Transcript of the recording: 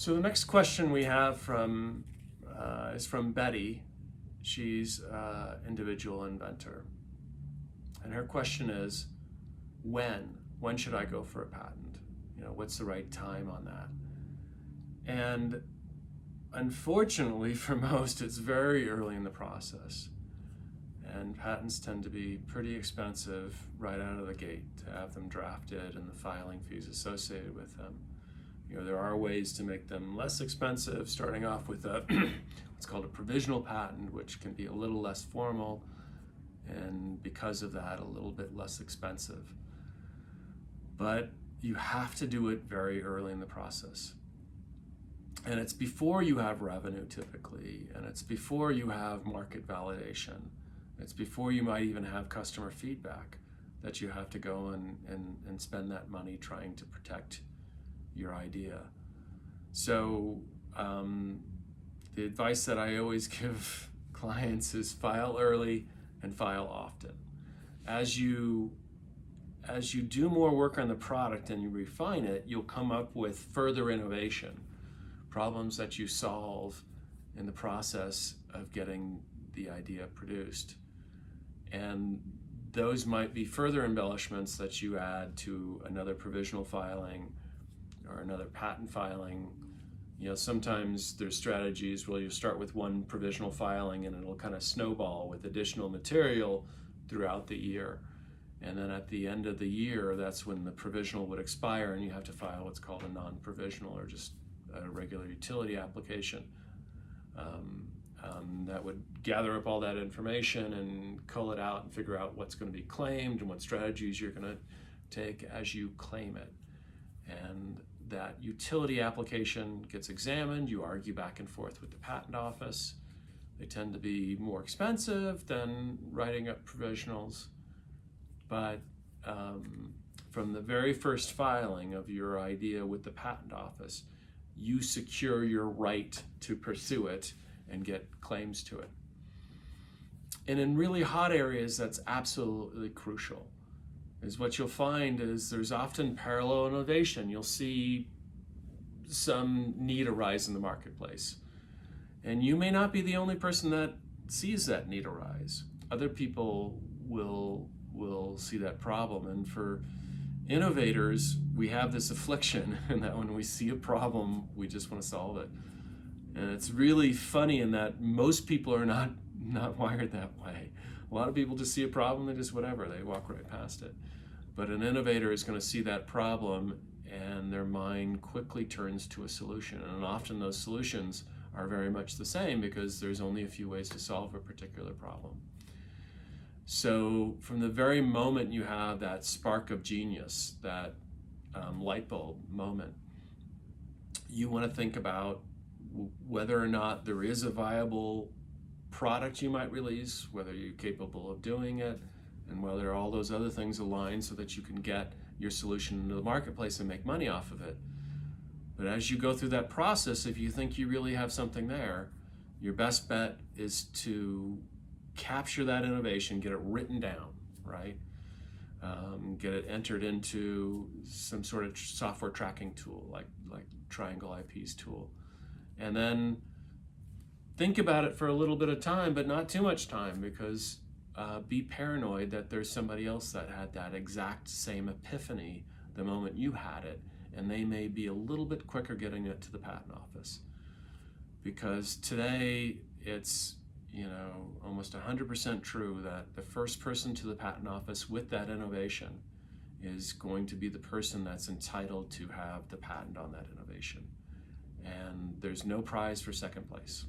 So the next question we have is from Betty. She's an individual inventor. And her question is, when should I go for a patent? What's the right time on that? And unfortunately for most, it's very early in the process. And patents tend to be pretty expensive right out of the gate to have them drafted and the filing fees associated with them. There are ways to make them less expensive, starting off with what's called a provisional patent, which can be a little less formal, and because of that, a little bit less expensive. But you have to do it very early in the process. And it's before you have revenue typically, and it's before you have market validation. It's before you might even have customer feedback that you have to go and spend that money trying to protect your idea. So the advice that I always give clients is file early and file often. As you do more work on the product and you refine it, you'll come up with further innovation, problems that you solve in the process of getting the idea produced. And those might be further embellishments that you add to another provisional filing or another patent filing. Sometimes there's strategies where you start with one provisional filing and it'll kind of snowball with additional material throughout the year. And then at the end of the year, that's when the provisional would expire and you have to file what's called a non-provisional, or just a regular utility application. That would gather up all that information and cull it out and figure out what's going to be claimed and what strategies you're going to take as you claim it. And that utility application gets examined, you argue back and forth with the patent office. They tend to be more expensive than writing up provisionals, but from the very first filing of your idea with the patent office, you secure your right to pursue it and get claims to it. And in really hot areas, that's absolutely crucial. Is what you'll find is there's often parallel innovation. You'll see some need arise in the marketplace. And you may not be the only person that sees that need arise. Other people will see that problem. And for innovators, we have this affliction in that when we see a problem, we just want to solve it. And it's really funny in that most people are not wired that way. A lot of people just see a problem, they just whatever, they walk right past it. But an innovator is going to see that problem and their mind quickly turns to a solution. And often those solutions are very much the same because there's only a few ways to solve a particular problem. So from the very moment you have that spark of genius, that light bulb moment, you want to think about whether or not there is a viable product you might release, whether you're capable of doing it, and whether all those other things align so that you can get your solution into the marketplace and make money off of it. But as you go through that process, if you think you really have something there, your best bet is to capture that innovation, get it written down, right? Get it entered into some sort of software tracking tool, like Triangle IP's tool. And then think about it for a little bit of time, but not too much time, because be paranoid that there's somebody else that had that exact same epiphany the moment you had it, and they may be a little bit quicker getting it to the patent office. Because today it's almost 100% true that the first person to the patent office with that innovation is going to be the person that's entitled to have the patent on that innovation. And there's no prize for second place.